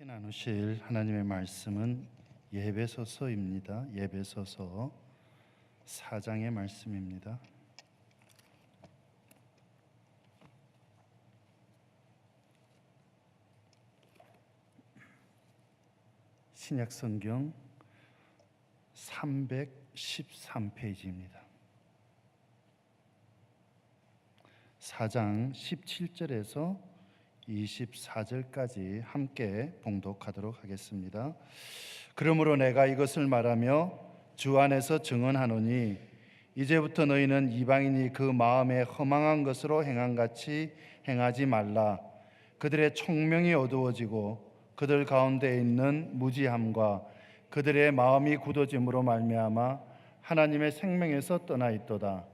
함께 나누실 하나님의 말씀은 예배소서입니다. 예배소서 4장의 말씀입니다. 신약성경 313페이지입니다. 4장 17절에서 24절까지 함께 봉독하도록 하겠습니다. 그러므로 내가 이것을 말하며 주 안에서 증언하노니 이제부터 너희는 이방인이 그 마음에 허망한 것으로 행한 같이 행하지 말라. 그들의 총명이 어두워지고 그들 가운데 있는 무지함과 그들의 마음이 굳어짐으로 말미암아 하나님의 생명에서 떠나 있도다.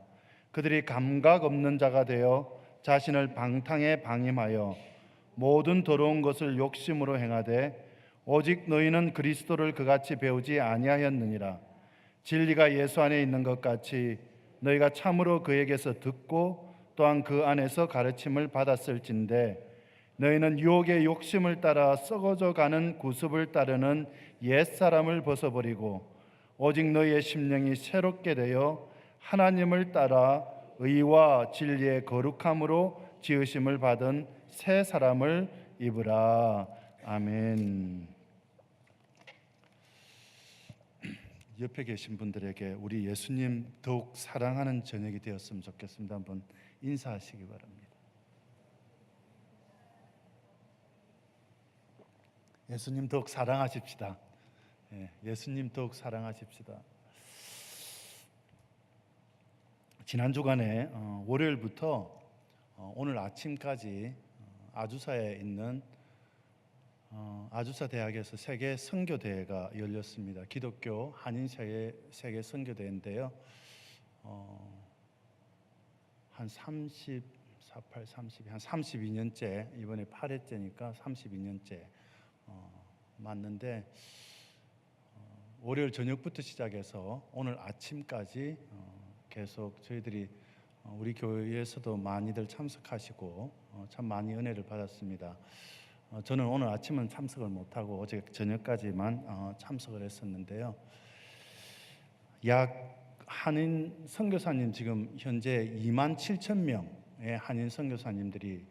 그들이 감각 없는 자가 되어 자신을 방탕에 방임하여 모든 더러운 것을 욕심으로 행하되 오직 너희는 그리스도를 그같이 배우지 아니하였느니라. 진리가 예수 안에 있는 것 같이 너희가 참으로 그에게서 듣고 또한 그 안에서 가르침을 받았을진데 너희는 유혹의 욕심을 따라 썩어져 가는 구습을 따르는 옛사람을 벗어버리고 오직 너희의 심령이 새롭게 되어 하나님을 따라 의와 진리의 거룩함으로 지으심을 받은 새 사람을 입으라. 아멘. 옆에 계신 분들에게 우리 예수님 더욱 사랑하는 저녁이 되었으면 좋겠습니다. 한번 인사하시기 바랍니다. 예수님 더욱 사랑하십시다. 예수님 더욱 사랑하십시다. 지난 주간에 월요일부터 오늘 아침까지 아주사에 있는 아주사 대학에서 세계 선교대회가 열렸습니다. 기독교 한인 세계 선교대회인데요. 한 32년째, 이번에 8회째니까 32년째 맞는데 월요일 저녁부터 시작해서 오늘 아침까지 계속 저희들이 우리 교회에서도 많이들 참석하시고 참 많이 은혜를 받았습니다. 저는 오늘 아침은 참석을 못하고 어제 저녁까지만 참석을 했었는데요. 약 한인 선교사님 지금 현재 27,000명의 한인 선교사님들이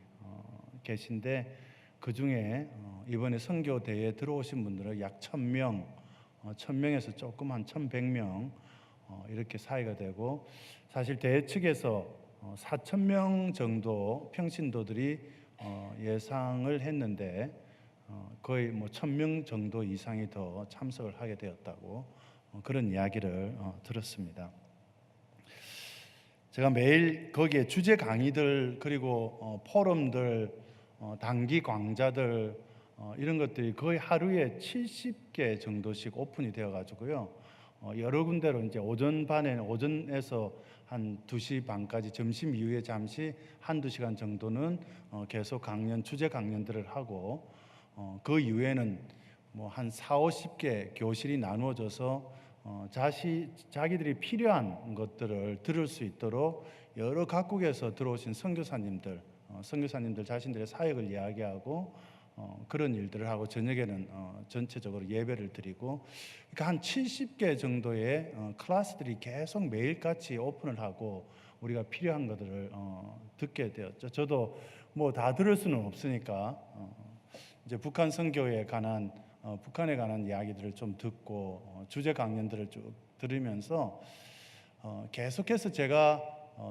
계신데 그 중에 이번에 선교대회에 들어오신 분들은 약 1,000명, 1,000명에서 조금 한 1,100명 이렇게 사이가 되고 사실 대회 측에서 4,000명 정도 평신도들이 예상을 했는데 거의 1,000명 정도 이상이 더 참석을 하게 되었다고 그런 이야기를 들었습니다. 제가 매일 거기에 주제 강의들 그리고 포럼들, 단기 강좌들 이런 것들이 거의 하루에 70개 정도씩 오픈이 되어 가지고요. 여러 군데로 이제 오전에서 한 2시 반까지 점심 이후에 잠시 한두 시간 정도는 계속 주제 강연들을 하고 그 이후에는 한 40-50개 교실이 나누어져서 자기들이 필요한 것들을 들을 수 있도록 여러 각국에서 들어오신 선교사님들 자신들의 사역을 이야기하고 그런 일들을 하고 저녁에는 전체적으로 예배를 드리고 그러니까 한 70개 정도의 클래스들이 계속 매일같이 오픈을 하고 우리가 필요한 것들을 듣게 되었죠. 저도 다 들을 수는 없으니까 이제 북한 선교에 관한 북한에 관한 이야기들을 좀 듣고 주제 강연들을 쭉 들으면서 계속해서 제가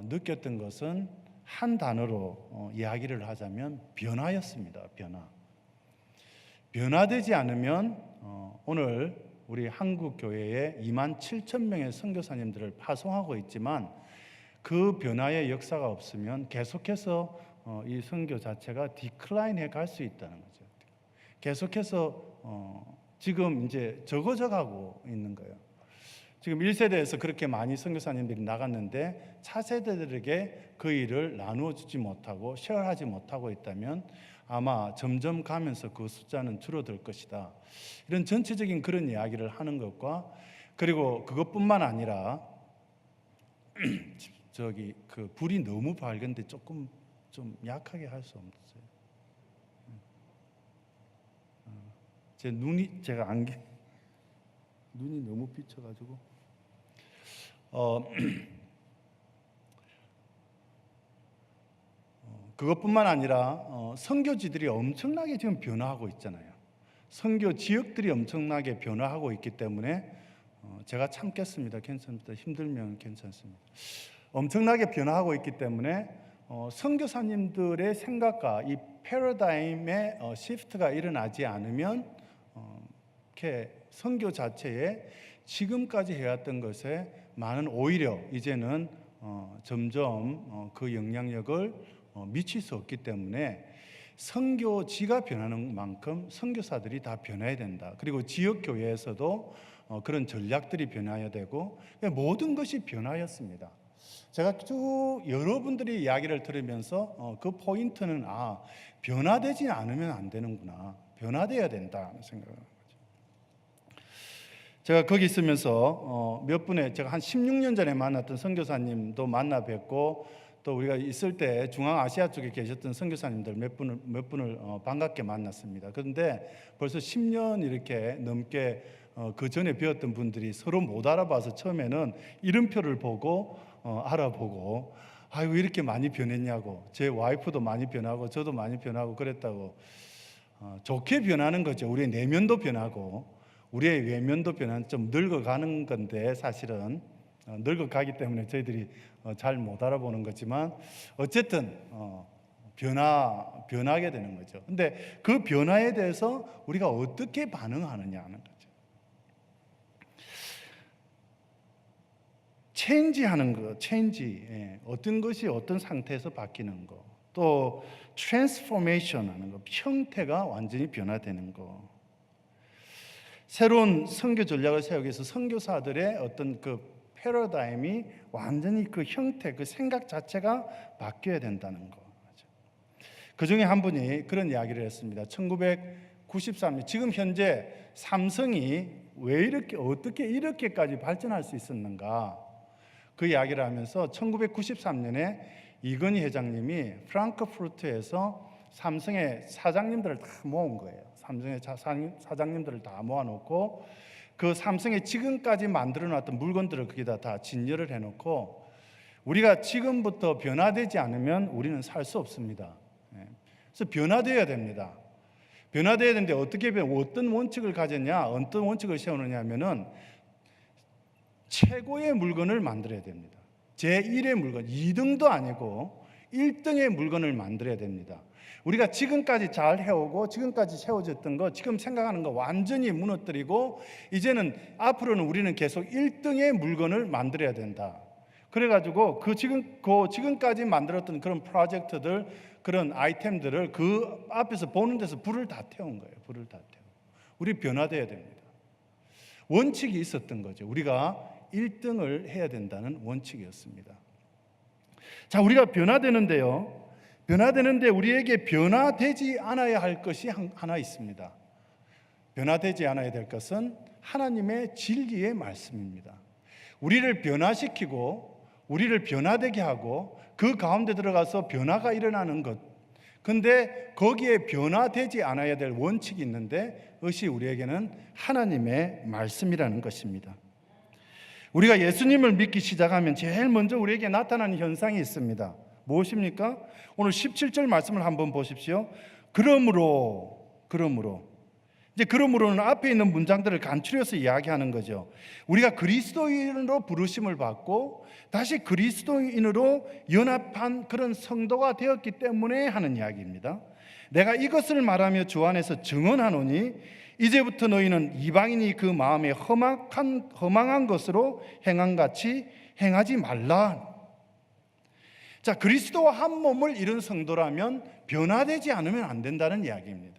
느꼈던 것은 한 단어로 이야기를 하자면 변화였습니다. 변화되지 않으면 오늘 우리 한국 교회에 27,000명의 선교사님들을 파송하고 있지만 그 변화의 역사가 없으면 계속해서 이 선교 자체가 디클라인해 갈 수 있다는 거죠. 계속해서 지금 이제 적어져 가고 있는 거예요. 지금 1세대에서 그렇게 많이 선교사님들이 나갔는데 차세대들에게 그 일을 나누어 주지 못하고 쉐어하지 못하고 있다면 아마 점점 가면서 그 숫자는 줄어들 것이다. 이런 전체적인 그런 이야기를 하는 것과 그리고 그것뿐만 아니라 그 불이 너무 밝은데 조금 좀 약하게 할 수 없어요. 제가 눈이 너무 비쳐가지고 그것뿐만 아니라 선교지들이 엄청나게 지금 변화하고 있잖아요. 선교 지역들이 엄청나게 변화하고 있기 때문에 제가 참겠습니다. 괜찮습니다. 힘들면 괜찮습니다. 엄청나게 변화하고 있기 때문에 선교사님들의 생각과 이 패러다임의 시프트가 일어나지 않으면 이렇게 선교 자체에 지금까지 해왔던 것에 많은 오히려 이제는 점점 그 영향력을 미칠 수 없기 때문에 선교지가 변하는 만큼 선교사들이 다 변해야 된다. 그리고 지역 교회에서도 그런 전략들이 변해야 되고 모든 것이 변화였습니다. 제가 쭉 여러분들이 이야기를 들으면서 그 포인트는 변화되지 않으면 안 되는구나. 변화돼야 된다 생각을 합니다. 제가 거기 있으면서 몇 분의 제가 한 16년 전에 만났던 선교사님도 만나 뵙고 또 우리가 있을 때 중앙아시아 쪽에 계셨던 선교사님들 몇 분을 반갑게 만났습니다. 그런데 벌써 10년 이렇게 넘게 그 전에 배웠던 분들이 서로 못 알아봐서 처음에는 이름표를 보고 알아보고 아이고 이렇게 많이 변했냐고, 제 와이프도 많이 변하고 저도 많이 변하고 그랬다고. 좋게 변하는 거죠. 우리의 내면도 변하고 우리의 외면도 변한, 좀 늙어가는 건데 사실은 늙어가기 때문에 저희들이 잘 못 알아보는 거지만 어쨌든 변하게 되는 거죠. 근데 그 변화에 대해서 우리가 어떻게 반응하느냐 하는 거죠. 체인지하는 거, 체인지, 어떤 것이 어떤 상태에서 바뀌는 거, 또 트랜스포메이션 하는 거, 형태가 완전히 변화되는 거. 새로운 선교 전략을 세우기 위해서 선교사들의 어떤 그 패러다임이 완전히 그 형태, 그 생각 자체가 바뀌어야 된다는 거. 그 중에 한 분이 그런 이야기를 했습니다. 1993년, 지금 현재 삼성이 왜 이렇게, 어떻게 이렇게까지 발전할 수 있었는가, 그 이야기를 하면서 1993년에 이건희 회장님이 프랑크푸르트에서 삼성의 사장님들을 다 모은 거예요. 삼성의 사장님들을 다 모아놓고 그 삼성에 지금까지 만들어놨던 물건들을 거기다 다 진열을 해놓고 우리가 지금부터 변화되지 않으면 우리는 살 수 없습니다. 그래서 변화되어야 됩니다. 변화되어야 되는데 어떻게 어떤 원칙을 가졌냐, 어떤 원칙을 세우느냐 하면은 최고의 물건을 만들어야 됩니다. 제1의 물건, 2등도 아니고 1등의 물건을 만들어야 됩니다. 우리가 지금까지 잘 해오고 지금까지 세워졌던 거, 지금 생각하는 거 완전히 무너뜨리고 이제는 앞으로는 우리는 계속 1등의 물건을 만들어야 된다. 그래가지고 지금까지 만들었던 그런 프로젝트들, 그런 아이템들을 그 앞에서 보는 데서 불을 다 태운 거예요. 불을 다 태워. 우리 변화돼야 됩니다. 원칙이 있었던 거죠. 우리가 1등을 해야 된다는 원칙이었습니다. 자, 우리가 변화되는데요. 변화되는데 우리에게 변화되지 않아야 할 것이 하나 있습니다. 변화되지 않아야 될 것은 하나님의 진리의 말씀입니다. 우리를 변화시키고 우리를 변화되게 하고 그 가운데 들어가서 변화가 일어나는 것. 근데 거기에 변화되지 않아야 될 원칙이 있는데 그것이 우리에게는 하나님의 말씀이라는 것입니다. 우리가 예수님을 믿기 시작하면 제일 먼저 우리에게 나타나는 현상이 있습니다. 무엇입니까? 오늘 17절 말씀을 한번 보십시오. 그러므로 이제 그러므로는 앞에 있는 문장들을 간추려서 이야기하는 거죠. 우리가 그리스도인으로 부르심을 받고 다시 그리스도인으로 연합한 그런 성도가 되었기 때문에 하는 이야기입니다. 내가 이것을 말하며 주 안에서 증언하노니 이제부터 너희는 이방인이 그 마음에 허망한 것으로 행함같이 행하지 말라. 자, 그리스도와 한 몸을 이룬 성도라면 변화되지 않으면 안 된다는 이야기입니다.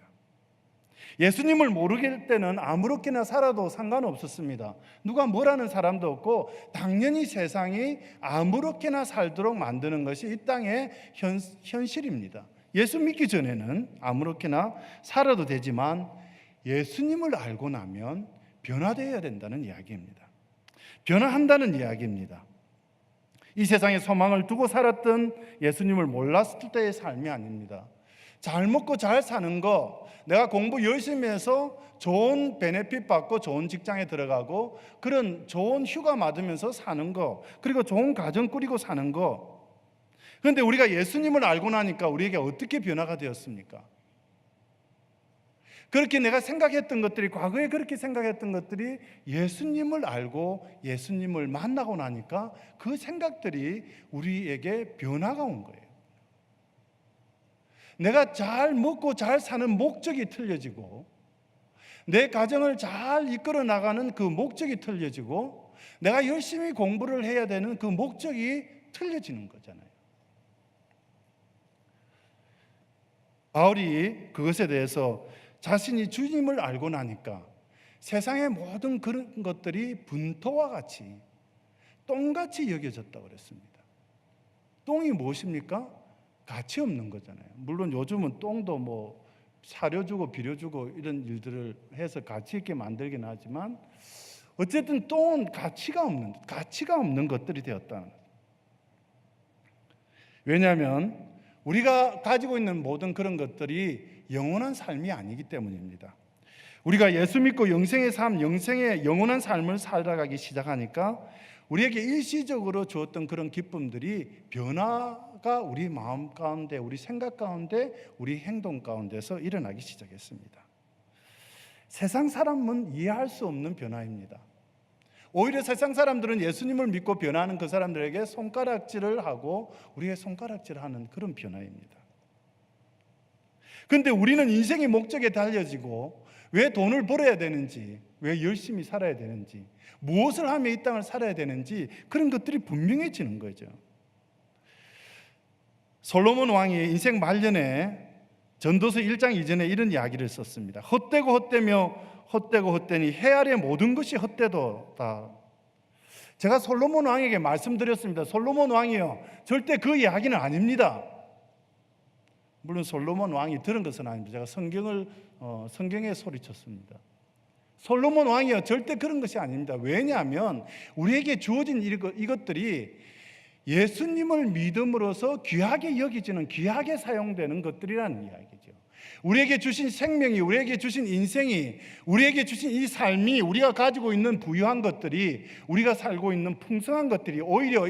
예수님을 모르길 때는 아무렇게나 살아도 상관없었습니다. 누가 뭐라는 사람도 없고 당연히 세상이 아무렇게나 살도록 만드는 것이 이 땅의 현실입니다. 예수 믿기 전에는 아무렇게나 살아도 되지만 예수님을 알고 나면 변화되어야 된다는 이야기입니다. 변화한다는 이야기입니다. 이 세상에 소망을 두고 살았던 예수님을 몰랐을 때의 삶이 아닙니다. 잘 먹고 잘 사는 거, 내가 공부 열심히 해서 좋은 베네핏 받고 좋은 직장에 들어가고 그런 좋은 휴가 맞으면서 사는 거, 그리고 좋은 가정 꾸리고 사는 거. 그런데 우리가 예수님을 알고 나니까 우리에게 어떻게 변화가 되었습니까? 그렇게 내가 생각했던 것들이, 과거에 그렇게 생각했던 것들이 예수님을 알고 예수님을 만나고 나니까 그 생각들이 우리에게 변화가 온 거예요. 내가 잘 먹고 잘 사는 목적이 틀려지고, 내 가정을 잘 이끌어 나가는 그 목적이 틀려지고, 내가 열심히 공부를 해야 되는 그 목적이 틀려지는 거잖아요. 바울이 그것에 대해서 자신이 주님을 알고 나니까 세상의 모든 그런 것들이 분토와 같이 똥같이 여겨졌다고 그랬습니다. 똥이 무엇입니까? 가치 없는 거잖아요. 물론 요즘은 똥도 뭐 사려주고 비려주고 이런 일들을 해서 가치 있게 만들긴 하지만 어쨌든 똥은 가치가 없는 것들이 되었다는 거예요. 왜냐하면 우리가 가지고 있는 모든 그런 것들이 영원한 삶이 아니기 때문입니다. 우리가 예수 믿고 영생의 삶, 영생의 영원한 삶을 살아가기 시작하니까 우리에게 일시적으로 주었던 그런 기쁨들이 변화가 우리 마음 가운데, 우리 생각 가운데, 우리 행동 가운데서 일어나기 시작했습니다. 세상 사람은 이해할 수 없는 변화입니다. 오히려 세상 사람들은 예수님을 믿고 변화하는 그 사람들에게 손가락질을 하고 우리의 손가락질을 하는 그런 변화입니다. 그런데 우리는 인생의 목적에 달려지고 왜 돈을 벌어야 되는지, 왜 열심히 살아야 되는지, 무엇을 하며 이 땅을 살아야 되는지 그런 것들이 분명해지는 거죠. 솔로몬 왕이 인생 말년에 전도서 1장 이전에 이런 이야기를 썼습니다. 헛되고 헛되며 헛되고 헛되니 해 아래 모든 것이 헛되도다. 제가 솔로몬 왕에게 말씀드렸습니다. 솔로몬 왕이요, 절대 그 이야기는 아닙니다. 물론 솔로몬 왕이 들은 것은 아닙니다. 제가 성경에 소리쳤습니다. 솔로몬 왕이요, 절대 그런 것이 아닙니다. 왜냐하면 우리에게 주어진 이것들이 예수님을 믿음으로써 귀하게 여기지는, 귀하게 사용되는 것들이라는 이야기죠. 우리에게 주신 생명이, 우리에게 주신 인생이, 우리에게 주신 이 삶이, 우리가 가지고 있는 부유한 것들이, 우리가 살고 있는 풍성한 것들이 오히려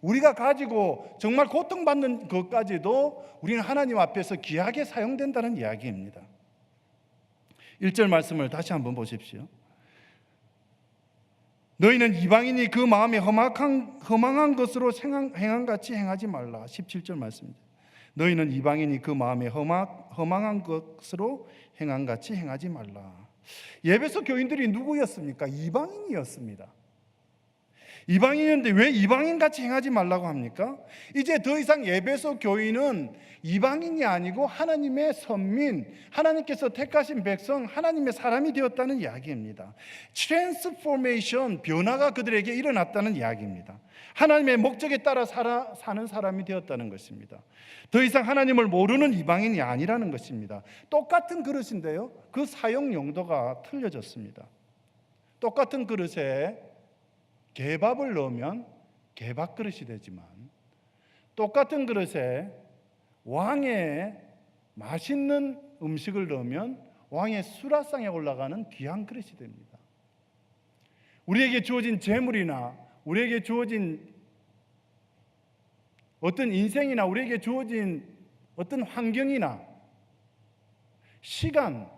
우리가 가지고 정말 고통받는 것까지도 우리는 하나님 앞에서 귀하게 사용된다는 이야기입니다. 1절 말씀을 다시 한번 보십시오. 너희는 이방인이 그 마음에 허망한 것으로 행함같이 행하지 말라. 17절 말씀입니다. 너희는 이방인이 그 마음에 허망한 것으로 행함같이 행하지 말라. 예배소 교인들이 누구였습니까? 이방인이었습니다. 이방인인데 왜 이방인같이 행하지 말라고 합니까? 이제 더 이상 예배소 교인은 이방인이 아니고 하나님의 선민, 하나님께서 택하신 백성, 하나님의 사람이 되었다는 이야기입니다. 트랜스포메이션, 변화가 그들에게 일어났다는 이야기입니다. 하나님의 목적에 따라 사는 사람이 되었다는 것입니다. 더 이상 하나님을 모르는 이방인이 아니라는 것입니다. 똑같은 그릇인데요, 그 사용 용도가 틀려졌습니다. 똑같은 그릇에 개밥을 넣으면 개밥 그릇이 되지만, 똑같은 그릇에 왕의 맛있는 음식을 넣으면 왕의 수라상에 올라가는 귀한 그릇이 됩니다. 우리에게 주어진 재물이나 우리에게 주어진 어떤 인생이나 우리에게 주어진 어떤 환경이나 시간,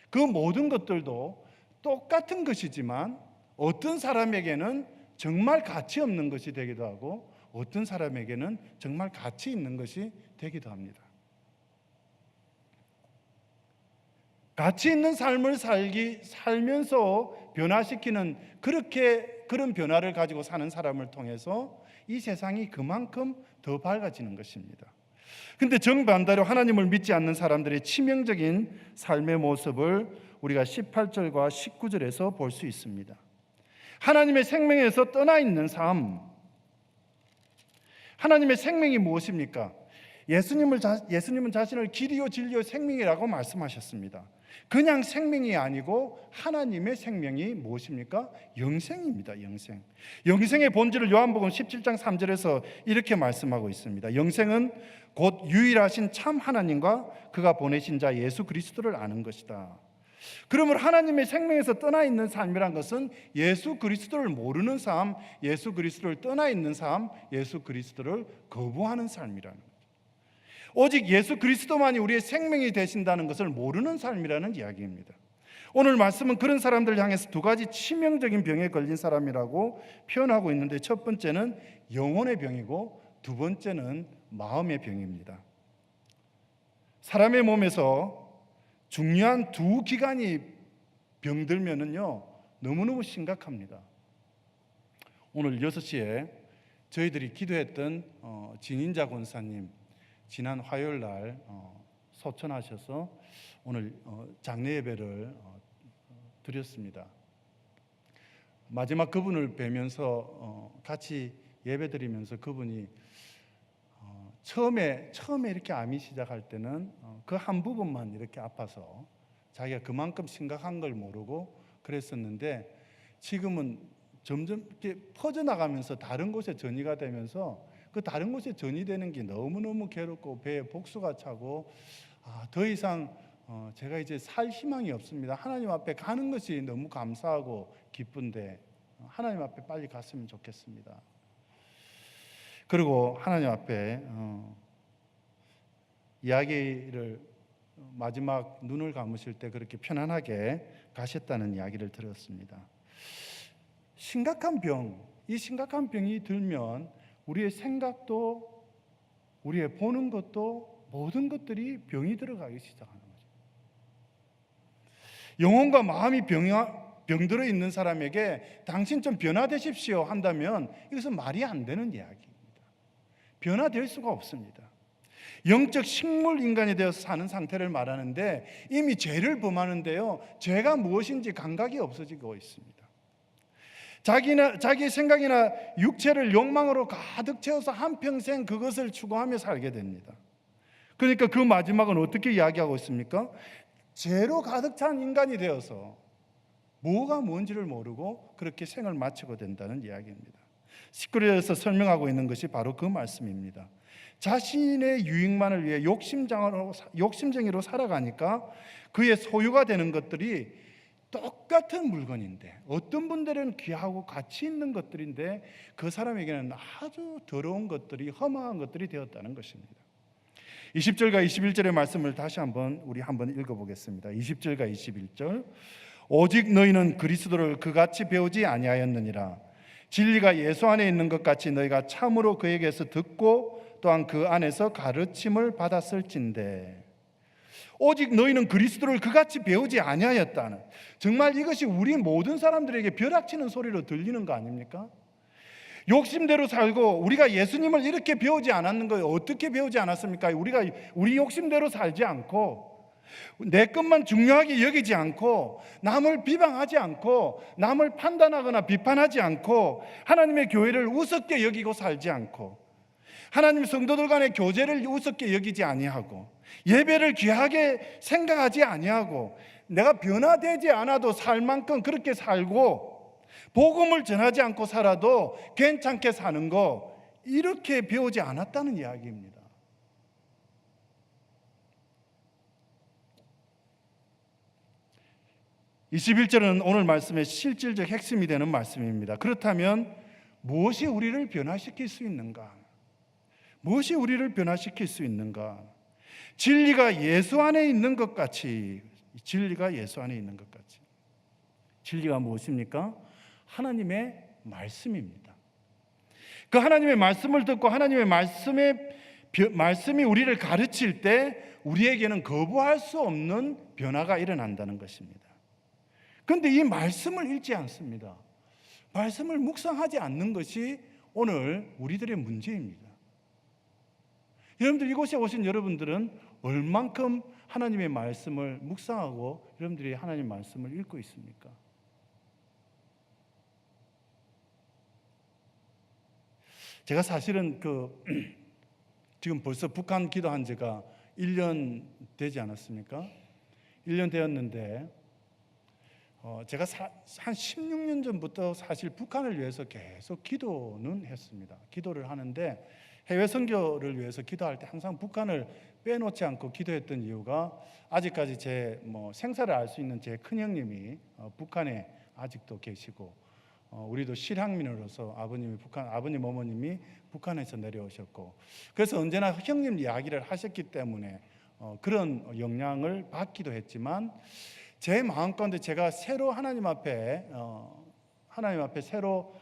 그 모든 것들도 똑같은 것이지만 어떤 사람에게는 정말 가치 없는 것이 되기도 하고 어떤 사람에게는 정말 가치 있는 것이 되기도 합니다. 가치 있는 삶을 살면서 변화시키는 그런 변화를 가지고 사는 사람을 통해서 이 세상이 그만큼 더 밝아지는 것입니다. 그런데 정반대로 하나님을 믿지 않는 사람들의 치명적인 삶의 모습을 우리가 18절과 19절에서 볼 수 있습니다. 하나님의 생명에서 떠나 있는 삶. 하나님의 생명이 무엇입니까? 예수님은 자신을 길이요 진리요 생명이라고 말씀하셨습니다. 그냥 생명이 아니고 하나님의 생명이 무엇입니까? 영생입니다. 영생. 영생의 본질을 요한복음 17장 3절에서 이렇게 말씀하고 있습니다. 영생은 곧 유일하신 참 하나님과 그가 보내신 자 예수 그리스도를 아는 것이다. 그러므로 하나님의 생명에서 떠나 있는 삶이란 것은 예수 그리스도를 모르는 삶, 예수 그리스도를 떠나 있는 삶, 예수 그리스도를 거부하는 삶이라는 거죠. 오직 예수 그리스도만이 우리의 생명이 되신다는 것을 모르는 삶이라는 이야기입니다. 오늘 말씀은 그런 사람들을 향해서 두 가지 치명적인 병에 걸린 사람이라고 표현하고 있는데, 첫 번째는 영혼의 병이고 두 번째는 마음의 병입니다. 사람의 몸에서 중요한 두 기관이 병들면은요 너무너무 심각합니다. 오늘 6시에 저희들이 기도했던 진인자 권사님 지난 화요일 날 소천하셔서 오늘 장례 예배를 드렸습니다. 마지막 그분을 뵈면서 같이 예배 드리면서 그분이 처음에 이렇게 암이 시작할 때는 그 한 부분만 이렇게 아파서 자기가 그만큼 심각한 걸 모르고 그랬었는데, 지금은 점점 이렇게 퍼져나가면서 다른 곳에 전이가 되면서 그 다른 곳에 전이되는 게 너무너무 괴롭고 배에 복수가 차고 더 이상 제가 이제 살 희망이 없습니다. 하나님 앞에 가는 것이 너무 감사하고 기쁜데 하나님 앞에 빨리 갔으면 좋겠습니다. 그리고 하나님 앞에 이야기를 마지막 눈을 감으실 때 그렇게 편안하게 가셨다는 이야기를 들었습니다. 심각한 병, 이 심각한 병이 들면 우리의 생각도 우리의 보는 것도 모든 것들이 병이 들어가기 시작하는 거죠. 영혼과 마음이 병들어 있는 사람에게 당신 좀 변화되십시오 한다면 이것은 말이 안 되는 이야기입니다. 변화될 수가 없습니다. 영적 식물 인간이 되어서 사는 상태를 말하는데 이미 죄를 범하는데요, 죄가 무엇인지 감각이 없어지고 있습니다. 자기 생각이나 육체를 욕망으로 가득 채워서 한평생 그것을 추구하며 살게 됩니다. 그러니까 그 마지막은 어떻게 이야기하고 있습니까? 죄로 가득 찬 인간이 되어서 뭐가 뭔지를 모르고 그렇게 생을 마치고 된다는 이야기입니다. 19절에서 설명하고 있는 것이 바로 그 말씀입니다. 자신의 유익만을 위해 욕심쟁이로 살아가니까 그의 소유가 되는 것들이 똑같은 물건인데, 어떤 분들은 귀하고 가치 있는 것들인데 그 사람에게는 아주 더러운 것들이, 험한 것들이 되었다는 것입니다. 20절과 21절의 말씀을 다시 한번 읽어보겠습니다. 20절과 21절. 오직 너희는 그리스도를 그같이 배우지 아니하였느니라. 진리가 예수 안에 있는 것 같이 너희가 참으로 그에게서 듣고 또한 그 안에서 가르침을 받았을진데, 오직 너희는 그리스도를 그같이 배우지 아니하였다는, 정말 이것이 우리 모든 사람들에게 벼락치는 소리로 들리는 거 아닙니까? 욕심대로 살고 우리가 예수님을 이렇게 배우지 않았는 거예요. 어떻게 배우지 않았습니까? 우리가 우리 욕심대로 살지 않고 내 것만 중요하게 여기지 않고 남을 비방하지 않고 남을 판단하거나 비판하지 않고 하나님의 교회를 우습게 여기고 살지 않고 하나님 성도들 간의 교제를 우습게 여기지 아니하고 예배를 귀하게 생각하지 아니하고 내가 변화되지 않아도 살 만큼 그렇게 살고 복음을 전하지 않고 살아도 괜찮게 사는 거, 이렇게 배우지 않았다는 이야기입니다. (21절은) 오늘 말씀의 실질적 핵심이 되는 말씀입니다. 그렇다면 무엇이 우리를 변화시킬 수 있는가? 무엇이 우리를 변화시킬 수 있는가? 진리가 예수 안에 있는 것 같이, 진리가 예수 안에 있는 것 같이. 진리가 무엇입니까? 하나님의 말씀입니다. 그 하나님의 말씀을 듣고 하나님의 말씀이 우리를 가르칠 때 우리에게는 거부할 수 없는 변화가 일어난다는 것입니다. 그런데 이 말씀을 읽지 않습니다. 말씀을 묵상하지 않는 것이 오늘 우리들의 문제입니다. 여러분들, 이곳에 오신 여러분들은 얼만큼 하나님의 말씀을 묵상하고 여러분들이 하나님의 말씀을 읽고 있습니까? 제가 사실은 지금 벌써 북한 기도한 지가 1년 되지 않았습니까? 1년 되었는데 제가 한 16년 전부터 사실 북한을 위해서 계속 기도는 했습니다. 기도를 하는데 해외 선교를 위해서 기도할 때 항상 북한을 빼놓지 않고 기도했던 이유가 아직까지 제 생사를 알 수 있는 제 큰형님이 북한에 아직도 계시고 우리도 실향민으로서 아버님 어머님이 북한에서 내려오셨고 그래서 언제나 형님 이야기를 하셨기 때문에 그런 영향을 받기도 했지만 제 마음 가운데 제가 새로 하나님 앞에 새로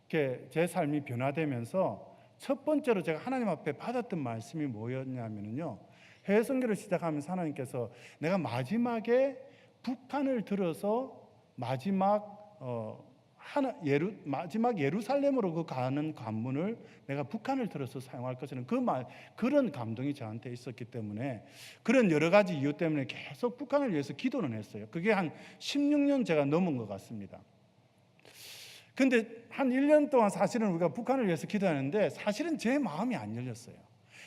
이렇게 제 삶이 변화되면서 첫 번째로 제가 하나님 앞에 받았던 말씀이 뭐였냐면요, 해외 선교를 시작하면서 하나님께서 내가 마지막에 북한을 들어서 마지막 예루살렘으로 가는 관문을 내가 북한을 들어서 사용할 것이라는 그런 감동이 저한테 있었기 때문에 그런 여러 가지 이유 때문에 계속 북한을 위해서 기도는 했어요. 그게 한 16년 제가 넘은 것 같습니다. 근데 한 1년 동안 사실은 우리가 북한을 위해서 기도하는데 사실은 제 마음이 안 열렸어요.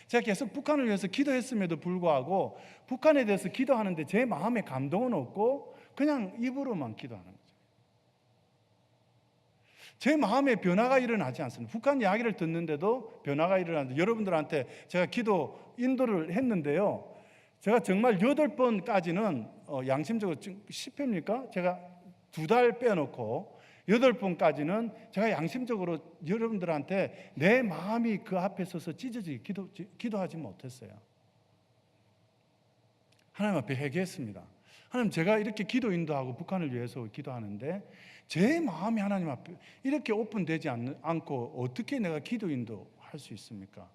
제가 계속 북한을 위해서 기도했음에도 불구하고 북한에 대해서 기도하는데 제 마음에 감동은 없고 그냥 입으로만 기도하는 거죠. 제 마음에 변화가 일어나지 않습니다. 북한 이야기를 듣는데도 변화가 일어나는데 여러분들한테 제가 기도 인도를 했는데요, 제가 정말 8번까지는 양심적으로 10회입니까? 제가 2달 빼놓고 8번까지는 제가 양심적으로 여러분들한테 내 마음이 그 앞에 서서 찢어지게 기도하지 못했어요. 하나님 앞에 회개했습니다. 하나님, 제가 이렇게 기도 인도하고 북한을 위해서 기도하는데 제 마음이 하나님 앞에 이렇게 오픈되지 않고 어떻게 내가 기도 인도할 수 있습니까?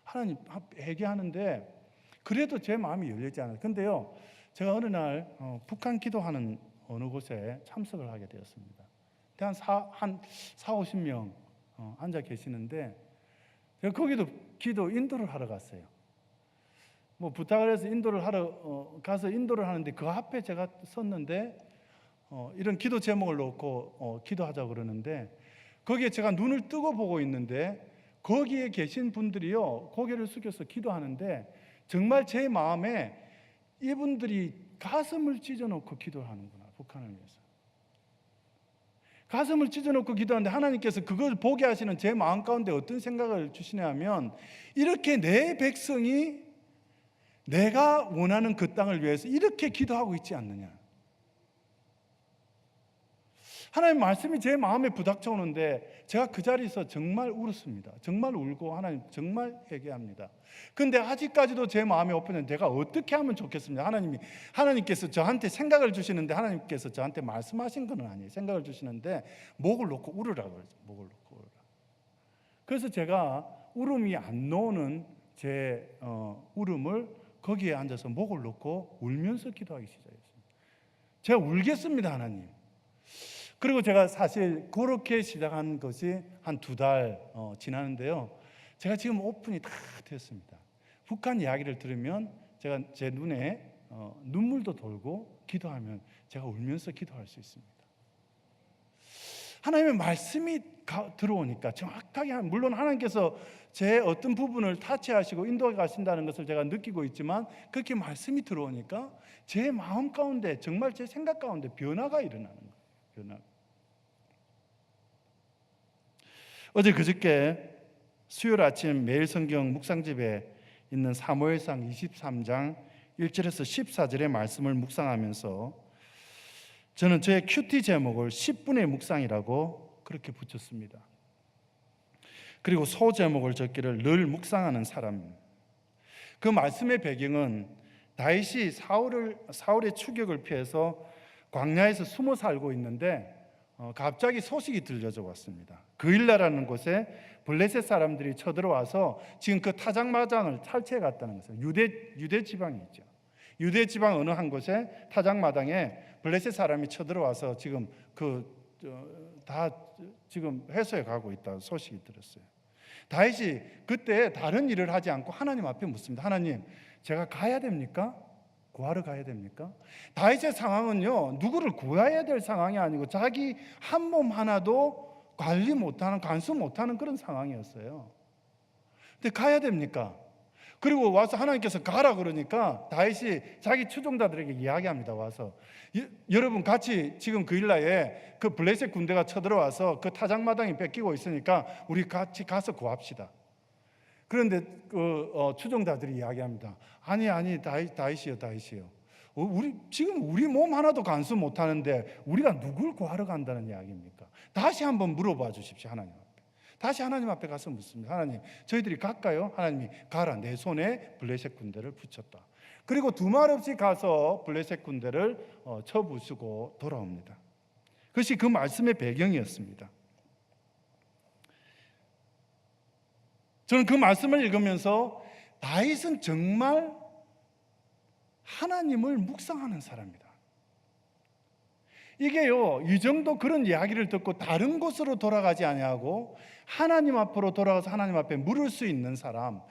하나님 앞에 회개하는데 그래도 제 마음이 열리지 않아요. 근데요, 제가 어느 날 북한 기도하는 어느 곳에 참석을 하게 되었습니다. 한 40-50명 앉아 계시는데 제가 거기도 기도 인도를 하러 갔어요. 부탁을 해서 인도를 하러 가서 인도를 하는데 그 앞에 제가 섰는데 이런 기도 제목을 놓고 기도하자고 그러는데 거기에 제가 눈을 뜨고 보고 있는데 거기에 계신 분들이요, 고개를 숙여서 기도하는데 정말 제 마음에 이분들이 가슴을 찢어놓고 기도를 하는구나, 북한을 위해서. 가슴을 찢어놓고 기도하는데 하나님께서 그걸 보게 하시는 제 마음 가운데 어떤 생각을 주시냐 하면 이렇게 내 백성이 내가 원하는 그 땅을 위해서 이렇게 기도하고 있지 않느냐. 하나님 말씀이 제 마음에 부닥쳐 오는데 제가 그 자리에서 정말 울었습니다. 정말 울고 하나님 정말 회개합니다. 근데 아직까지도 제 마음에 오픈은 내가 어떻게 하면 좋겠습니까? 하나님께서 저한테 생각을 주시는데 하나님께서 저한테 말씀하신 건 아니에요. 생각을 주시는데 목을 놓고 울으라고 그러죠. 목을 놓고 울으라. 그래서 제가 울음이 안 나오는 제 울음을 거기에 앉아서 목을 놓고 울면서 기도하기 시작했습니다. 제가 울겠습니다, 하나님. 그리고 제가 사실 그렇게 시작한 것이 한 2달 지나는데요, 제가 지금 오픈이 다 됐습니다. 북한 이야기를 들으면 제가 제 눈에 눈물도 돌고 기도하면 제가 울면서 기도할 수 있습니다. 하나님의 말씀이 들어오니까 정확하게, 물론 하나님께서 제 어떤 부분을 타치하시고 인도해 가신다는 것을 제가 느끼고 있지만 그렇게 말씀이 들어오니까 제 마음 가운데 정말 제 생각 가운데 변화가 일어나는 거예요. 변화. 어제 그저께 수요일 아침 매일 성경 묵상집에 있는 사무엘상 23장 1절에서 14절의 말씀을 묵상하면서 저는 저의 큐티 제목을 10분의 묵상이라고 그렇게 붙였습니다. 그리고 소 제목을 적기를 늘 묵상하는 사람. 그 말씀의 배경은 다윗이 사울의 추격을 피해서 광야에서 숨어 살고 있는데 갑자기 소식이 들려져 왔습니다. 그일라라는 곳에 블레셋 사람들이 쳐들어와서 지금 그 타작마당을 탈취해 갔다는 것은 유대 지방이 있죠. 유대 지방 어느 한 곳에 타작마당에 블레셋 사람이 쳐들어와서 지금 다 지금 회수해 가고 있다 소식이 들었어요. 다윗이 그때 다른 일을 하지 않고 하나님 앞에 묻습니다. 하나님, 제가 가야 됩니까? 구하러 가야 됩니까? 다윗의 상황은요, 누구를 구해야 될 상황이 아니고 자기 한 몸 하나도 관리 못하는, 간수 못하는 그런 상황이었어요. 근데 가야 됩니까? 그리고 와서 하나님께서 가라 그러니까 다윗이 자기 추종자들에게 이야기합니다. 와서 여러분 같이 지금 그 일라에 그 블레셋 군대가 쳐들어와서 그 타작마당이 뺏기고 있으니까 우리 같이 가서 구합시다. 그런데 추종자들이 이야기합니다. 아니 다윗이요. 지금 우리 몸 하나도 간수 못하는데 우리가 누굴 구하러 간다는 이야기입니까? 다시 한번 물어봐 주십시오. 하나님 앞에. 다시 하나님 앞에 가서 묻습니다. 하나님, 저희들이 갈까요? 하나님이 가라. 내 손에 블레셋 군대를 붙였다. 그리고 두말 없이 가서 블레셋 군대를 쳐부수고 돌아옵니다. 그것이 그 말씀의 배경이었습니다. 저는 그 말씀을 읽으면서 다윗은 정말 하나님을 묵상하는 사람이다. 이게요, 이 정도 그런 이야기를 듣고 다른 곳으로 돌아가지 아니하고 하나님 앞으로 돌아가서 하나님 앞에 물을 수 있는 사람,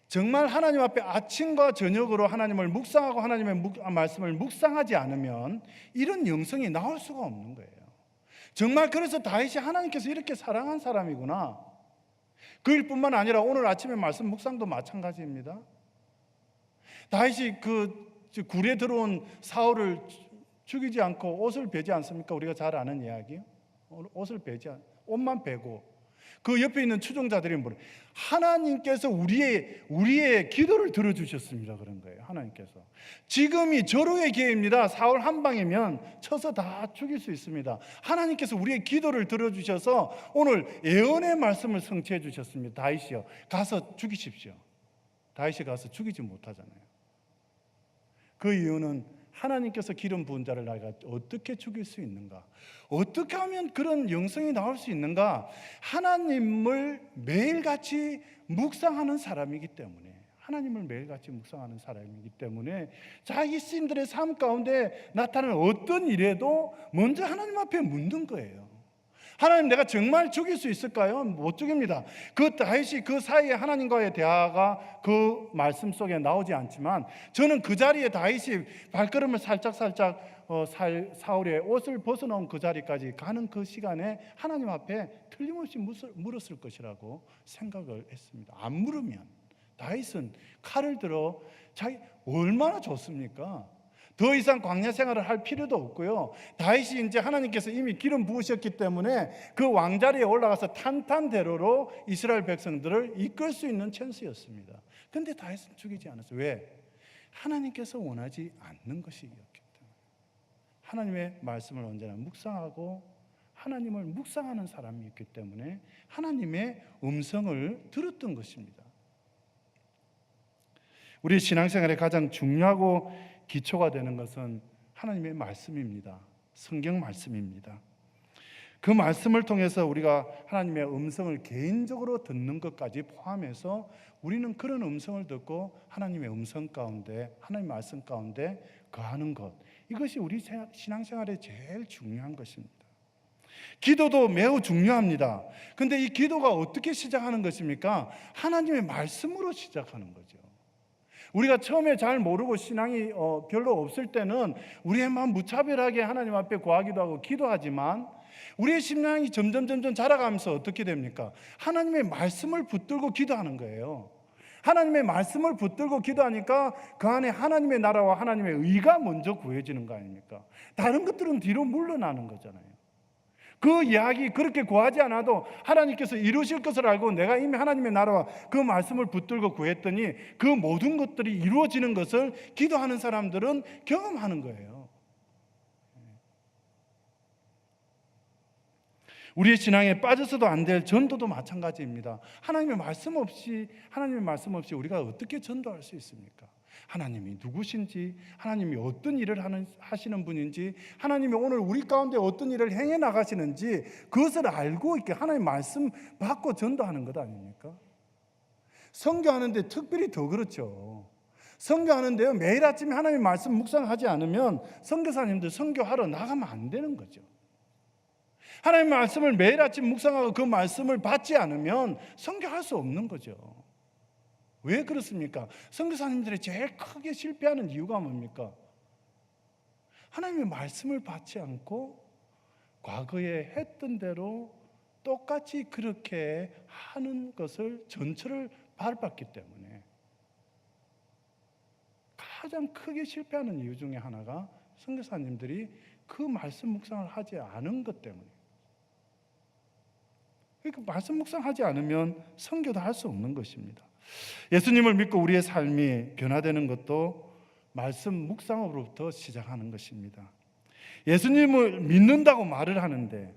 정말 하나님 앞에 아침과 저녁으로 하나님을 묵상하고 하나님의 말씀을 묵상하지 않으면 이런 영성이 나올 수가 없는 거예요. 정말 그래서 다윗이 하나님께서 이렇게 사랑한 사람이구나. 그 일뿐만 아니라 오늘 아침에 말씀 묵상도 마찬가지입니다. 다윗이 그 굴에 들어온 사울을 죽이지 않고 옷을 베지 않습니까? 우리가 잘 아는 이야기요. 옷만 베고 그 옆에 있는 추종자들이 뭐래? 하나님께서 우리의 기도를 들어주셨습니다. 그런 거예요. 하나님께서 지금이 절호의 기회입니다. 사울 한 방이면 쳐서 다 죽일 수 있습니다. 하나님께서 우리의 기도를 들어주셔서 오늘 예언의 말씀을 성취해 주셨습니다. 다윗이요, 가서 죽이십시오. 다윗이 가서 죽이지 못하잖아요. 그 이유는 하나님께서 기름 부은 자를 내가 어떻게 죽일 수 있는가? 어떻게 하면 그런 영성이 나올 수 있는가? 하나님을 매일같이 묵상하는 사람이기 때문에, 하나님을 매일같이 묵상하는 사람이기 때문에 자기 신들의 삶 가운데 나타나는 어떤 일에도 먼저 하나님 앞에 묻는 거예요. 하나님, 내가 정말 죽일 수 있을까요? 못 죽입니다. 그 다윗이 그 사이에 하나님과의 대화가 그 말씀 속에 나오지 않지만 저는 그 자리에 다윗이 발걸음을 살짝 사울의 옷을 벗어놓은 그 자리까지 가는 그 시간에 하나님 앞에 틀림없이 물었을 것이라고 생각을 했습니다. 안 물으면 다윗은 칼을 들어 자기 얼마나 좋습니까? 더 이상 광야 생활을 할 필요도 없고요. 다윗이 이제 하나님께서 이미 기름 부으셨기 때문에 그 왕자리에 올라가서 탄탄대로로 이스라엘 백성들을 이끌 수 있는 찬스였습니다. 그런데 다윗은 죽이지 않았어요. 왜? 하나님께서 원하지 않는 것이었기 때문에. 하나님의 말씀을 언제나 묵상하고 하나님을 묵상하는 사람이었기 때문에 하나님의 음성을 들었던 것입니다. 우리 신앙생활에 가장 중요하고 기초가 되는 것은 하나님의 말씀입니다. 성경 말씀입니다. 그 말씀을 통해서 우리가 하나님의 음성을 개인적으로 듣는 것까지 포함해서 우리는 그런 음성을 듣고 하나님의 음성 가운데, 하나님의 말씀 가운데 거하는 것, 이것이 우리 신앙생활에 제일 중요한 것입니다. 기도도 매우 중요합니다. 그런데 이 기도가 어떻게 시작하는 것입니까? 하나님의 말씀으로 시작하는 거죠. 우리가 처음에 잘 모르고 신앙이 별로 없을 때는 우리의 마음 무차별하게 하나님 앞에 구하기도 하고 기도하지만 우리의 신앙이 점점 자라가면서 어떻게 됩니까? 하나님의 말씀을 붙들고 기도하는 거예요. 하나님의 말씀을 붙들고 기도하니까 그 안에 하나님의 나라와 하나님의 의가 먼저 구해지는 거 아닙니까? 다른 것들은 뒤로 물러나는 거잖아요. 그 이야기 그렇게 구하지 않아도 하나님께서 이루실 것을 알고 내가 이미 하나님의 나라와 그 말씀을 붙들고 구했더니 그 모든 것들이 이루어지는 것을 기도하는 사람들은 경험하는 거예요. 우리의 신앙에 빠져서도 안 될 전도도 마찬가지입니다. 하나님의 말씀 없이 우리가 어떻게 전도할 수 있습니까? 하나님이 누구신지, 하나님이 어떤 일을 하시는 분인지, 하나님이 오늘 우리 가운데 어떤 일을 행해 나가시는지 그것을 알고 있게 하나님 말씀 받고 전도하는 것 아닙니까? 선교하는데 특별히 더 그렇죠. 선교하는데요, 매일 아침에 하나님 말씀 묵상하지 않으면 선교사님들 선교하러 나가면 안 되는 거죠. 하나님 말씀을 매일 아침 묵상하고 그 말씀을 받지 않으면 선교할 수 없는 거죠. 왜 그렇습니까? 선교사님들이 제일 크게 실패하는 이유가 뭡니까? 하나님의 말씀을 받지 않고 과거에 했던 대로 똑같이 그렇게 하는 것을 전철을 밟았기 때문에 가장 크게 실패하는 이유 중에 하나가 선교사님들이 그 말씀 묵상을 하지 않은 것 때문이에요. 그러니까 말씀 묵상하지 않으면 선교도 할 수 없는 것입니다. 예수님을 믿고 우리의 삶이 변화되는 것도 말씀 묵상으로부터 시작하는 것입니다. 예수님을 믿는다고 말을 하는데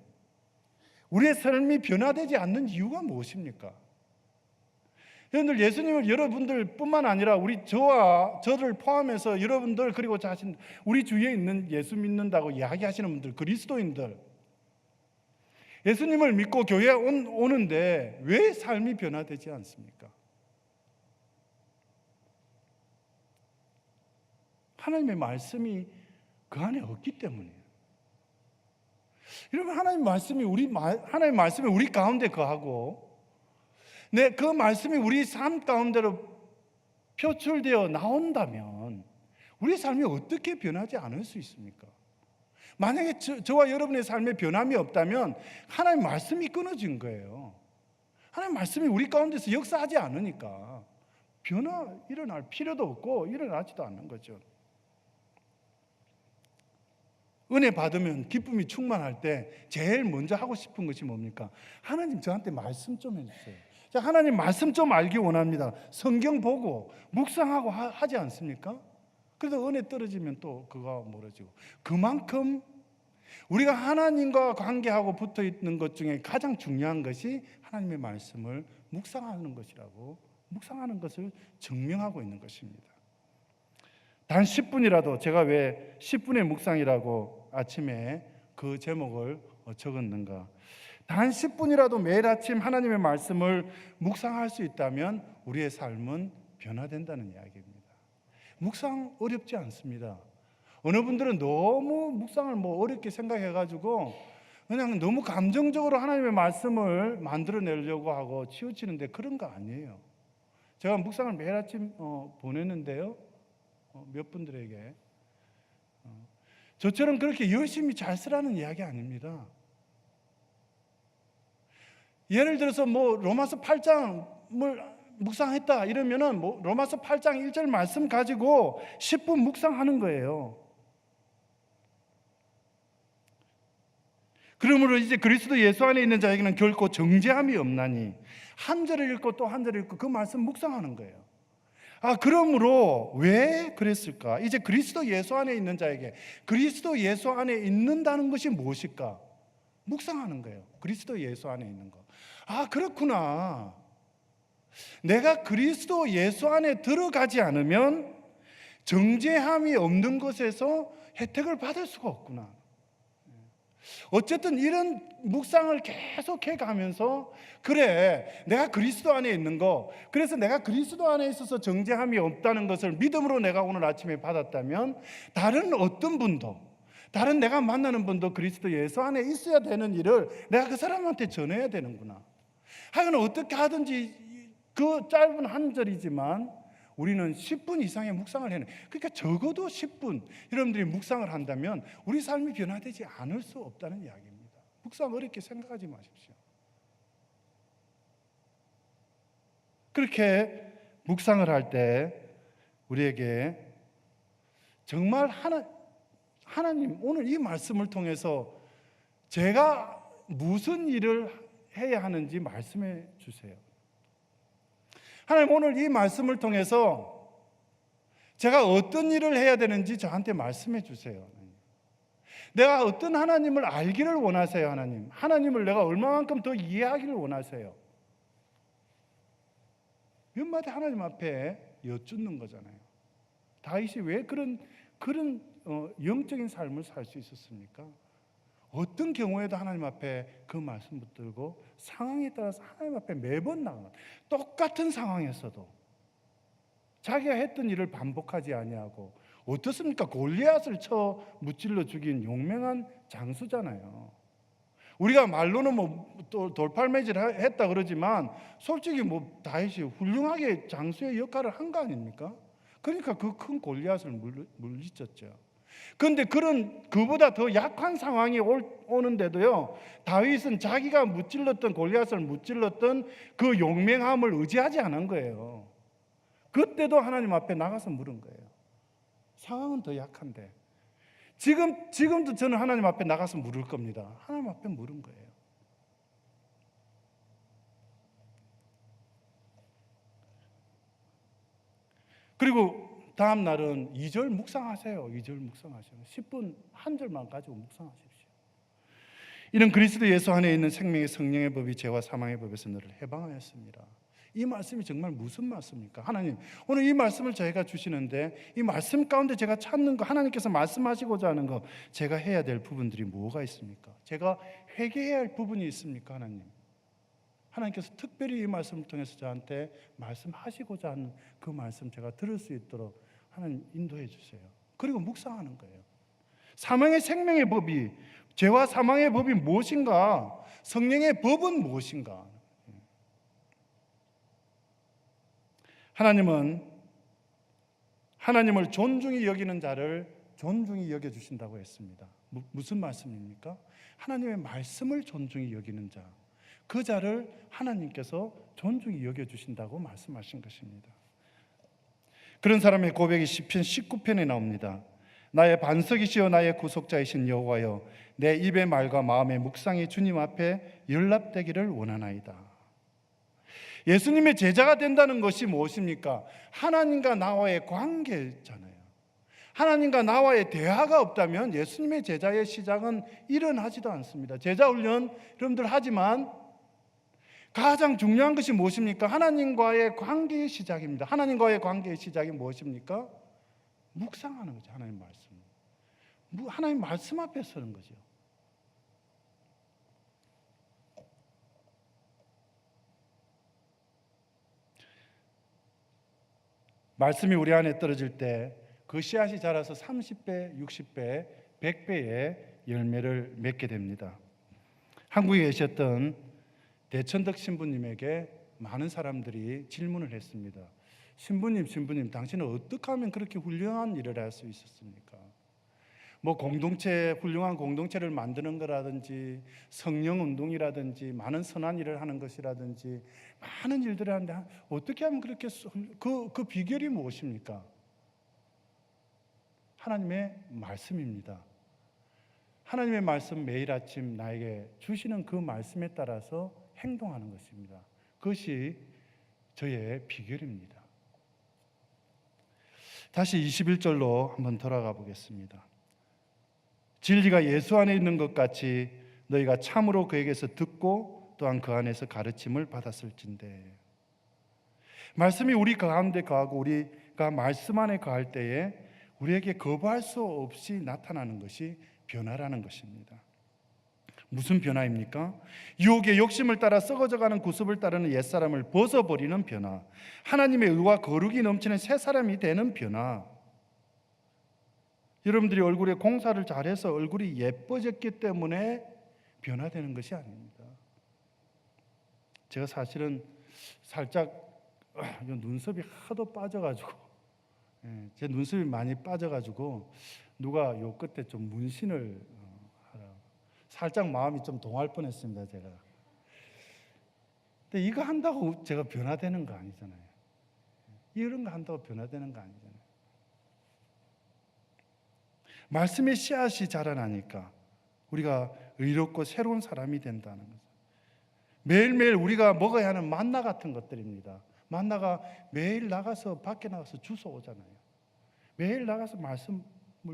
우리의 삶이 변화되지 않는 이유가 무엇입니까? 여러분들, 예수님을 여러분들 뿐만 아니라 저를 포함해서 여러분들, 그리고 우리 주위에 있는 예수 믿는다고 이야기하시는 분들, 그리스도인들, 예수님을 믿고 교회에 오는데 왜 삶이 변화되지 않습니까? 하나님의 말씀이 그 안에 없기 때문이에요. 여러분, 하나님의 말씀이 우리 가운데 거하고 그 말씀이 우리 삶 가운데로 표출되어 나온다면 우리 삶이 어떻게 변하지 않을 수 있습니까? 만약에 저와 여러분의 삶에 변함이 없다면 하나님의 말씀이 끊어진 거예요. 하나님의 말씀이 우리 가운데서 역사하지 않으니까 일어날 필요도 없고 일어나지도 않는 거죠. 은혜 받으면 기쁨이 충만할 때 제일 먼저 하고 싶은 것이 뭡니까? 하나님, 저한테 말씀 좀 해주세요. 자, 하나님 말씀 좀 알기 원합니다. 성경 보고 묵상하고 하지 않습니까? 그래서 은혜 떨어지면 또 그거 멀어지고. 그만큼 우리가 하나님과 관계하고 붙어 있는 것 중에 가장 중요한 것이 하나님의 말씀을 묵상하는 것이라고, 묵상하는 것을 증명하고 있는 것입니다. 단 10분이라도, 제가 왜 10분의 묵상이라고 아침에 그 제목을 적었는가? 단 10분이라도 매일 아침 하나님의 말씀을 묵상할 수 있다면 우리의 삶은 변화된다는 이야기입니다. 묵상 어렵지 않습니다. 어느 분들은 너무 묵상을 어렵게 생각해가지고 그냥 너무 감정적으로 하나님의 말씀을 만들어내려고 하고 치우치는데 그런 거 아니에요. 제가 묵상을 매일 아침 보냈는데요, 몇 분들에게 저처럼 그렇게 열심히 잘 쓰라는 이야기 아닙니다. 예를 들어서 로마서 8장을 묵상했다 이러면은 로마서 8장 1절 말씀 가지고 10분 묵상하는 거예요. 그러므로 이제 그리스도 예수 안에 있는 자에게는 결코 정죄함이 없나니, 한 절을 읽고 또 한 절을 읽고 그 말씀 묵상하는 거예요. 그러므로 왜 그랬을까? 이제 그리스도 예수 안에 있는 자에게, 그리스도 예수 안에 있는다는 것이 무엇일까? 묵상하는 거예요. 그리스도 예수 안에 있는 거. 그렇구나. 내가 그리스도 예수 안에 들어가지 않으면 정죄함이 없는 것에서 혜택을 받을 수가 없구나. 어쨌든 이런 묵상을 계속해 가면서, 그래, 내가 그리스도 안에 있는 거, 그래서 내가 그리스도 안에 있어서 정죄함이 없다는 것을 믿음으로 내가 오늘 아침에 받았다면 다른 어떤 분도, 다른 내가 만나는 분도 그리스도 예수 안에 있어야 되는 일을 내가 그 사람한테 전해야 되는구나. 하여간 어떻게 하든지 그 짧은 한 절이지만 우리는 10분 이상의 묵상을 해내. 그러니까 적어도 10분 여러분들이 묵상을 한다면 우리 삶이 변화되지 않을 수 없다는 이야기입니다. 묵상 어렵게 생각하지 마십시오. 그렇게 묵상을 할 때 우리에게 정말 하나님 오늘 이 말씀을 통해서 제가 무슨 일을 해야 하는지 말씀해 주세요. 하나님, 오늘 이 말씀을 통해서 제가 어떤 일을 해야 되는지 저한테 말씀해 주세요. 내가 어떤 하나님을 알기를 원하세요? 하나님을 내가 얼마만큼 더 이해하기를 원하세요? 몇 마디 하나님 앞에 여쭙는 거잖아요. 다윗이 왜 그런 영적인 삶을 살 수 있었습니까? 어떤 경우에도 하나님 앞에 그 말씀 붙들고 상황에 따라서 하나님 앞에 매번 나가는, 똑같은 상황에서도 자기가 했던 일을 반복하지 아니하고, 어떻습니까? 골리앗을 쳐 무찔러 죽인 용맹한 장수잖아요. 우리가 말로는 또 돌팔매질 했다 그러지만 솔직히 다윗이 훌륭하게 장수의 역할을 한 거 아닙니까? 그러니까 그 큰 골리앗을 물리쳤죠. 그런데 그보다 더 약한 상황이 오는데도요, 다윗은 자기가 골리앗을 무찔렀던 그 용맹함을 의지하지 않은 거예요. 그때도 하나님 앞에 나가서 물은 거예요. 상황은 더 약한데 지금도 저는 하나님 앞에 나가서 물을 겁니다. 하나님 앞에 물은 거예요. 그리고 다음 날은 2절 묵상하세요. 2절 묵상하세요. 10분 한 절만 가지고 묵상하십시오. 이런 그리스도 예수 안에 있는 생명의 성령의 법이 죄와 사망의 법에서 너를 해방하였습니다. 이 말씀이 정말 무슨 말씀입니까? 하나님, 오늘 이 말씀을 저희가 주시는데 이 말씀 가운데 제가 찾는 거, 하나님께서 말씀하시고자 하는 거, 제가 해야 될 부분들이 뭐가 있습니까? 제가 회개해야 할 부분이 있습니까? 하나님께서 특별히 이 말씀을 통해서 저한테 말씀하시고자 하는 그 말씀 제가 들을 수 있도록 하나님 인도해 주세요. 그리고 묵상하는 거예요. 사망의 생명의 법이, 죄와 사망의 법이 무엇인가? 성령의 법은 무엇인가? 하나님은 하나님을 존중히 여기는 자를 존중히 여겨주신다고 했습니다. 무슨 말씀입니까? 하나님의 말씀을 존중히 여기는 자, 그 자를 하나님께서 존중히 여겨주신다고 말씀하신 것입니다. 그런 사람의 고백이 시편 19편에 나옵니다. 나의 반석이시여 나의 구속자이신 여호와여, 내 입의 말과 마음의 묵상이 주님 앞에 연락되기를 원하나이다. 예수님의 제자가 된다는 것이 무엇입니까? 하나님과 나와의 관계잖아요. 하나님과 나와의 대화가 없다면 예수님의 제자의 시작은 일어나지도 않습니다. 제자 훈련 여러분들 하지만 가장 중요한 것이 무엇입니까? 하나님과의 관계의 시작입니다. 하나님과의 관계의 시작이 무엇입니까? 묵상하는 거죠. 하나님 말씀. 하나님 말씀 앞에 서는 거죠. 말씀이 우리 안에 떨어질 때 그 씨앗이 자라서 30배, 60배, 100배의 열매를 맺게 됩니다. 한국에 계셨던 대천덕 신부님에게 많은 사람들이 질문을 했습니다. 신부님, 당신은 어떻게 하면 그렇게 훌륭한 일을 할 수 있었습니까? 훌륭한 공동체를 만드는 거라든지 성령 운동이라든지 많은 선한 일을 하는 것이라든지 많은 일들을 하는데 어떻게 하면 그렇게 그 비결이 무엇입니까? 하나님의 말씀입니다. 하나님의 말씀 매일 아침 나에게 주시는 그 말씀에 따라서 행동하는 것입니다. 그것이 저의 비결입니다. 다시 21절로 한번 돌아가 보겠습니다. 진리가 예수 안에 있는 것 같이 너희가 참으로 그에게서 듣고 또한 그 안에서 가르침을 받았을진대. 말씀이 우리 가운데 거하고 우리가 말씀 안에 거할 때에 우리에게 거부할 수 없이 나타나는 것이 변화라는 것입니다. 무슨 변화입니까? 유혹의 욕심을 따라 썩어져가는 구습을 따르는 옛사람을 벗어버리는 변화, 하나님의 의와 거룩이 넘치는 새 사람이 되는 변화. 여러분들이 얼굴에 공사를 잘해서 얼굴이 예뻐졌기 때문에 변화되는 것이 아닙니다. 제가 사실은 살짝 눈썹이 하도 빠져가지고 제 눈썹이 많이 빠져가지고 누가 요 끝에 좀 문신을 하라, 살짝 마음이 좀 동할 뻔했습니다. 제가. 근데 이거 한다고 제가 변화되는 거 아니잖아요. 이런 거 한다고 변화되는 거 아니잖아요. 말씀의 씨앗이 자라나니까 우리가 의롭고 새로운 사람이 된다는 거죠. 매일매일 우리가 먹어야 하는 만나 같은 것들입니다. 만나가 매일 나가서 밖에 나가서 주워 오잖아요. 매일 나가서 말씀을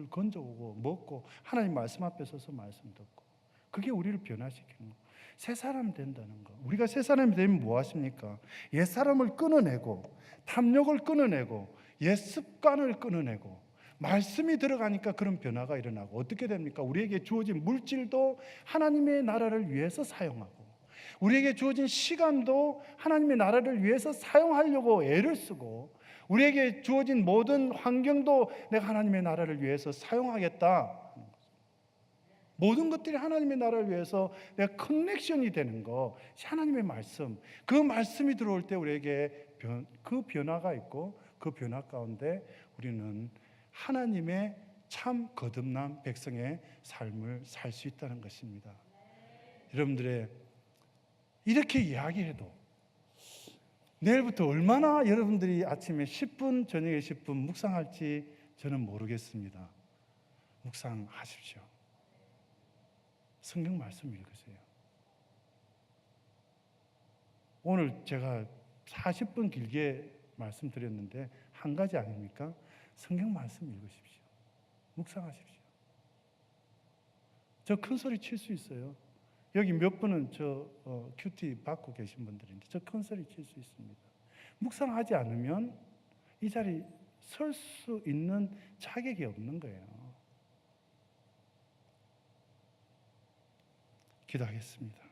건져오고 먹고 하나님 말씀 앞에 서서 말씀 듣고, 그게 우리를 변화시키는 거, 새 사람 된다는 거. 우리가 새 사람이 되면 뭐 하십니까? 옛 사람을 끊어내고 탐욕을 끊어내고 옛 습관을 끊어내고 말씀이 들어가니까 그런 변화가 일어나고 어떻게 됩니까? 우리에게 주어진 물질도 하나님의 나라를 위해서 사용하고 우리에게 주어진 시간도 하나님의 나라를 위해서 사용하려고 애를 쓰고 우리에게 주어진 모든 환경도 내가 하나님의 나라를 위해서 사용하겠다. 모든 것들이 하나님의 나라를 위해서 내가 커넥션이 되는 거, 하나님의 말씀. 그 말씀이 들어올 때 우리에게 그 변화가 있고 그 변화 가운데 우리는 하나님의 참 거듭난 백성의 삶을 살 수 있다는 것입니다. 여러분들의 이렇게 이야기해도 내일부터 얼마나 여러분들이 아침에 10분, 저녁에 10분 묵상할지 저는 모르겠습니다. 묵상하십시오. 성경 말씀 읽으세요. 오늘 제가 40분 길게 말씀드렸는데 한 가지 아닙니까? 성경 말씀 읽으십시오. 묵상하십시오. 저 큰 소리 칠 수 있어요. 여기 몇 분은 큐티 받고 계신 분들인데 저 큰 소리 칠 수 있습니다. 묵상하지 않으면 이 자리 설 수 있는 자격이 없는 거예요. 기도하겠습니다.